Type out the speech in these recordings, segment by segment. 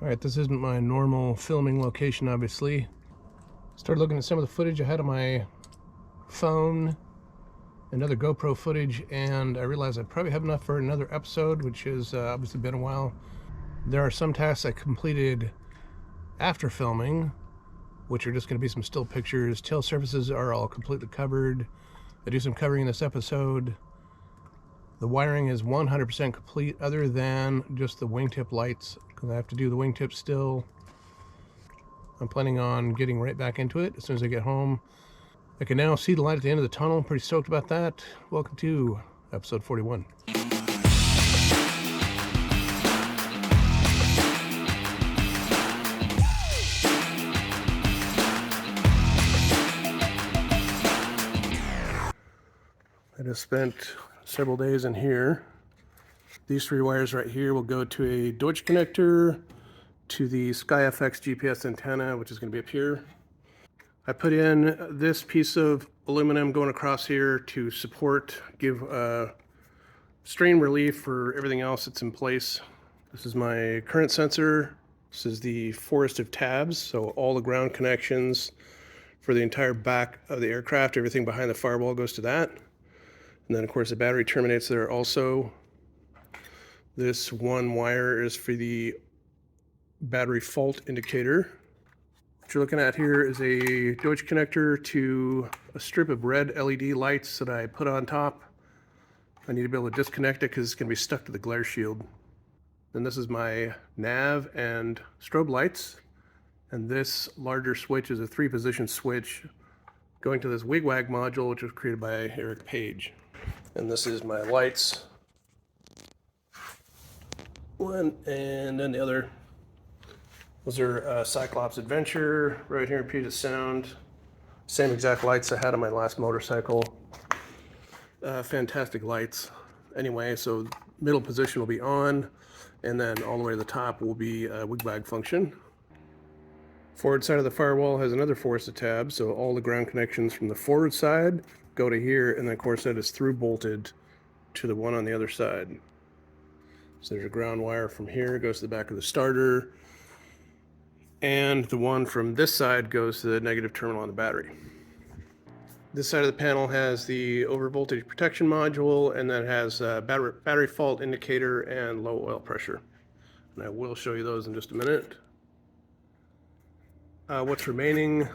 Alright, this isn't my normal filming location, obviously. Started looking at some of the footage I had on my phone and other GoPro footage, and I realized I probably have enough for another episode, which has obviously been a while. There are some tasks I completed after filming, which are just going to be some still pictures. Tail surfaces are all completely covered. I do some covering in this episode. The wiring is 100% complete other than just the wingtip lights, because I have to do the wingtip still. I'm planning on getting right back into it as soon as I get home. I can now see the light at the end of the tunnel. I'm pretty stoked about that. Welcome to episode 41. I just spent several days in here. These three wires right here will go to a Deutsch connector to the SkyFX GPS antenna, which is going to be up here. I put in this piece of aluminum going across here to support, give strain relief for everything else that's in place. This is my current sensor. This is the forest of tabs, so all the ground connections for the entire back of the aircraft, everything behind the firewall goes to that. And then of course the battery terminates there also. This one wire is for the battery fault indicator. What you're looking at here is a Deutsch connector to a strip of red LED lights that I put on top. I need to be able to disconnect it because it's going to be stuck to the glare shield. Then this is my nav and strobe lights. And this larger switch is a 3-position switch going to this wigwag module, which was created by Eric Page. And this is my lights. One and then the other. Those are Cyclops Adventure right here in Puget Sound. Same exact lights I had on my last motorcycle. Fantastic lights. Anyway, so middle position will be on, and then all the way to the top will be a wigwag function. Forward side of the firewall has another forest of tabs, so all the ground connections from the forward side go to here, and then of course that is through bolted to the one on the other side. So there's a ground wire from here, goes to the back of the starter, and the one from this side goes to the negative terminal on the battery. This side of the panel has the overvoltage protection module, and then it has a battery fault indicator and low oil pressure. And I will show you those in just a minute. What's remaining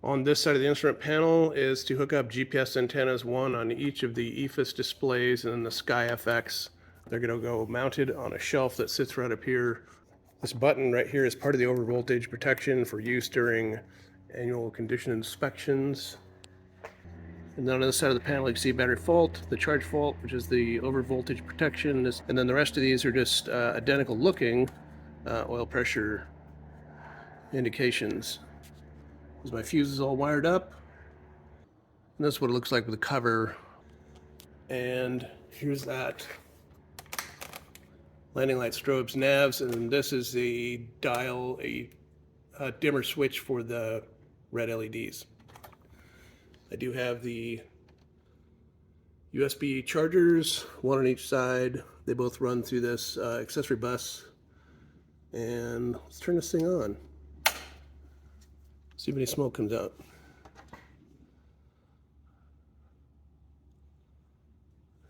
on this side of the instrument panel is to hook up GPS antennas, one on each of the EFIS displays and then the SkyFX. They're going to go mounted on a shelf that sits right up here. This button right here is part of the overvoltage protection for use during annual condition inspections. And then on the side of the panel you can see battery fault, the charge fault, which is the overvoltage protection, and then the rest of these are just identical looking oil pressure indications. As my fuse is all wired up, and this is what it looks like with the cover. And here's that landing light, strobes, navs, and this is the dial, a dimmer switch for the red LEDs. I do have the USB chargers, one on each side. They both run through this accessory bus. And let's turn this thing on. See if any smoke comes out.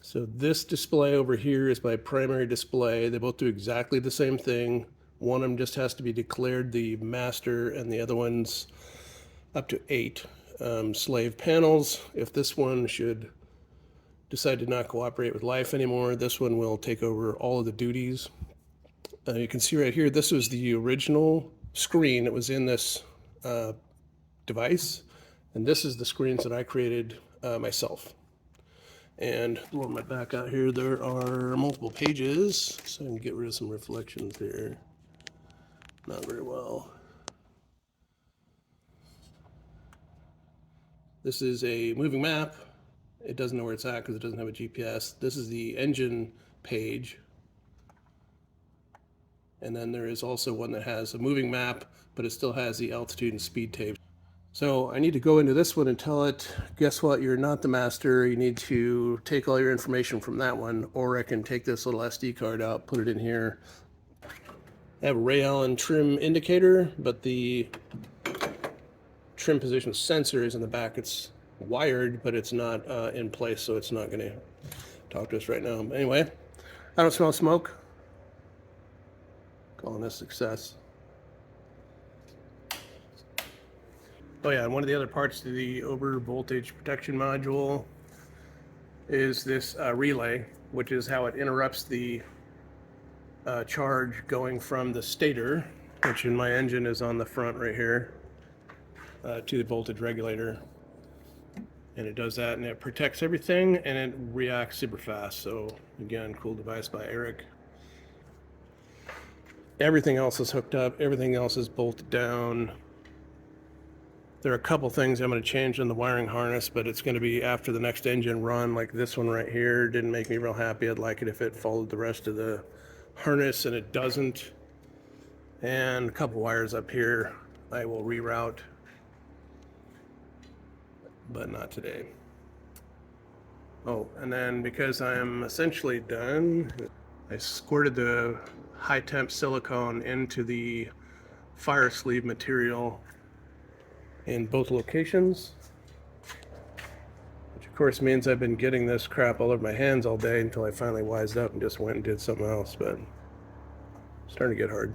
So this display over here is my primary display. They both do exactly the same thing. One of them just has to be declared the master, and the other one's up to 8 slave panels. If this one should decide to not cooperate with life anymore, this one will take over all of the duties. You can see right here, this was the original screen that was in this device, and this is the screens that I created myself. And blow my back out here, there are multiple pages, so I can get rid of some reflections here. Not very well. This is a moving map. It doesn't know where it's at because it doesn't have a GPS. This is the engine page. And then there is also one that has a moving map, but it still has the altitude and speed tape. So I need to go into this one and tell it, guess what, you're not the master. You need to take all your information from that one, or I can take this little SD card out, put it in here, I have a Ray Allen trim indicator, but the trim position sensor is in the back. It's wired, but it's not in place, so it's not going to talk to us right now. But anyway, I don't smell smoke. Calling this success. Oh yeah, and one of the other parts to the over voltage protection module is this relay, which is how it interrupts the charge going from the stator, which in my engine is on the front right here, to the voltage regulator. And it does that, and it protects everything, and it reacts super fast. So again, cool device by Eric. Everything else is hooked up, everything else is bolted down. There are a couple things I'm going to change in the wiring harness, but it's going to be after the next engine run. Like this one right here didn't make me real happy. I'd like it if it followed the rest of the harness, and it doesn't. And a couple wires up here I will reroute, but not today. Oh, and then because I'm essentially done, I squirted the high temp silicone into the fire sleeve material in both locations, which of course means I've been getting this crap all over my hands all day until I finally wised up and just went and did something else, but it's starting to get hard.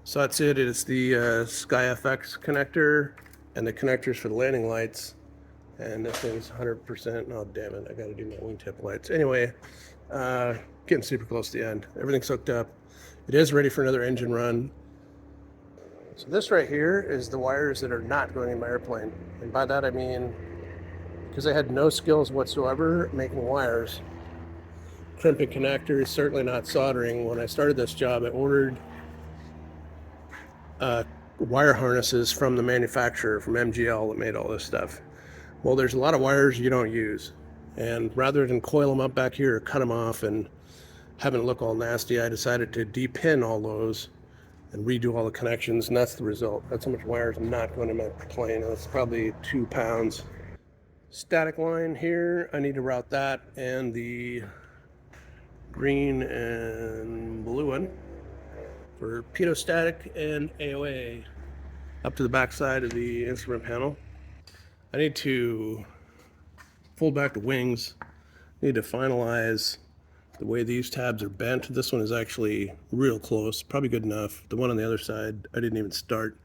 So that's it. It's the SkyFX connector and the connectors for the landing lights, and this thing's 100%. Oh damn it, I gotta do my wingtip lights. Anyway, getting super close to the end. Everything's hooked up. It is ready for another engine run. So this right here is the wires that are not going in my airplane. And by that I mean, because I had no skills whatsoever making wires, crimping connectors, certainly not soldering. When I started this job, I ordered wire harnesses from the manufacturer, from MGL, that made all this stuff. Well, there's a lot of wires you don't use. And rather than coil them up back here or cut them off and having it look all nasty, I decided to de-pin all those and redo all the connections, and that's the result. That's how much wire is not going in my plane. That's probably 2 pounds. Static line here, I need to route that and the green and blue one for pitot-static and AOA up to the back side of the instrument panel. I need to fold back the wings. I need to finalize the way these tabs are bent. This one is actually real close, probably good enough. The one on the other side, I didn't even start.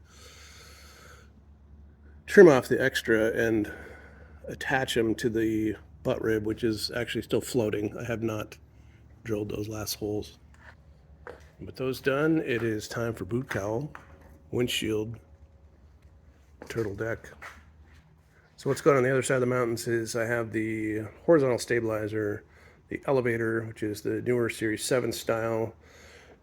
Trim off the extra and attach them to the butt rib, which is actually still floating. I have not drilled those last holes. With those done, it is time for boot cowl, windshield, turtle deck. So what's going on the other side of the mountains is I have the horizontal stabilizer, the elevator, which is the newer Series 7 style,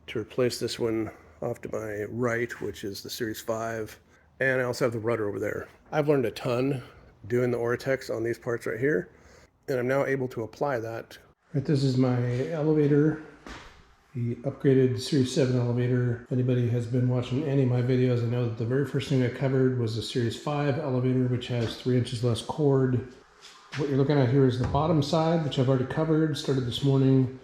to replace this one off to my right, which is the Series 5. And I also have the rudder over there. I've learned a ton doing the Ortex on these parts right here, and I'm now able to apply that. Right, this is my elevator, the upgraded Series 7 elevator. If anybody has been watching any of my videos, I know that the very first thing I covered was the Series 5 elevator, which has 3 inches less cord. What you're looking at here is the bottom side, which I've already covered, started this morning,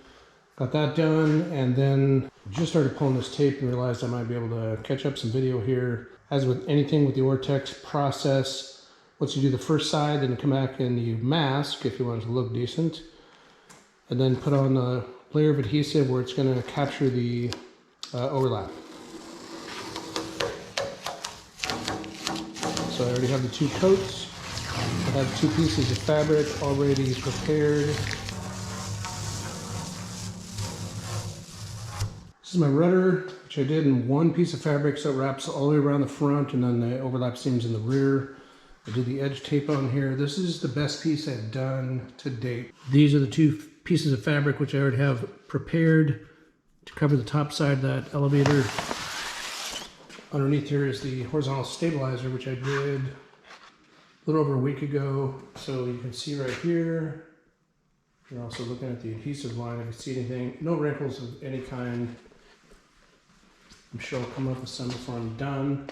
got that done, and then just started pulling this tape and realized I might be able to catch up some video here. As with anything with the Ortex process, once you do the first side, then you come back and you mask if you want it to look decent, and then put on a layer of adhesive where it's going to capture the overlap. So I already have the 2 coats. I have 2 pieces of fabric already prepared. This is my rudder, which I did in 1 piece of fabric, so it wraps all the way around the front, and then the overlap seams in the rear. I did the edge tape on here. This is the best piece I've done to date. These are the 2 pieces of fabric which I already have prepared to cover the top side of that elevator. Underneath here is the horizontal stabilizer, which I did a little over a week ago. So you can see right here, you're also looking at the adhesive line if you see anything. No wrinkles of any kind. I'm sure I'll come up with some before I'm done.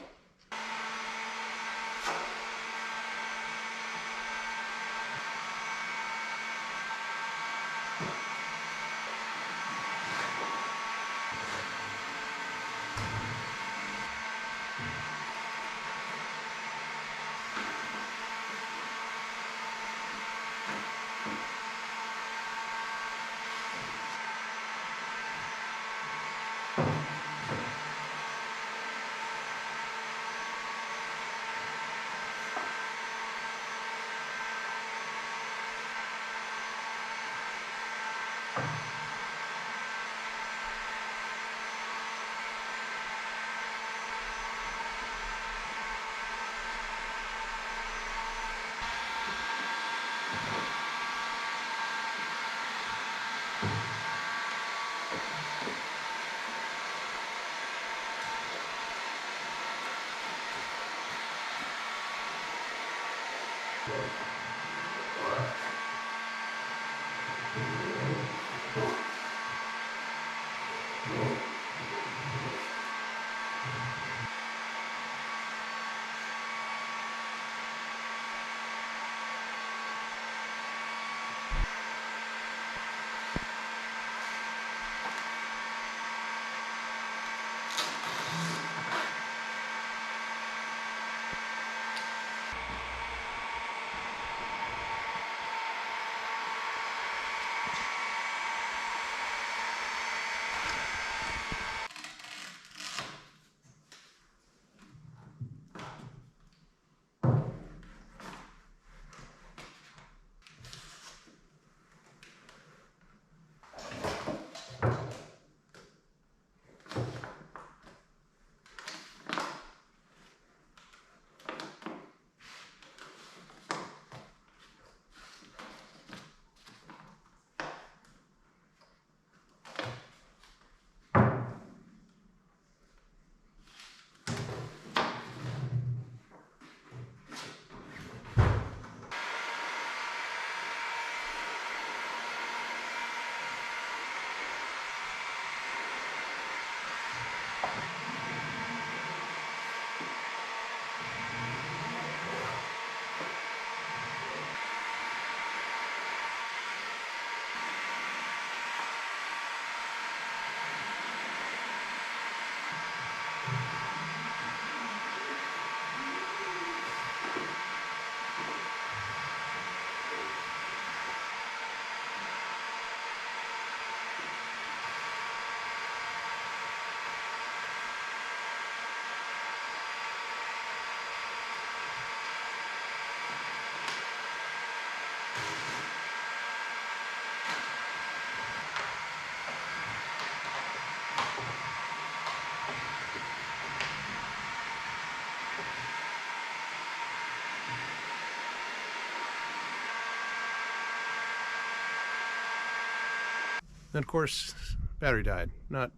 And of course, battery died. Not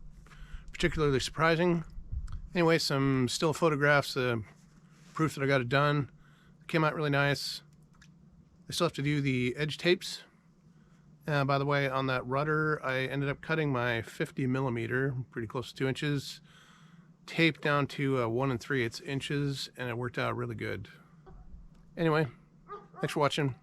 particularly surprising. Anyway, some still photographs, proof that I got it done. It came out really nice. I still have to do the edge tapes. By the way, on that rudder, I ended up cutting my 50mm, pretty close to 2 inches, tape down to 1 3/8 inches, and it worked out really good. Anyway, thanks for watching.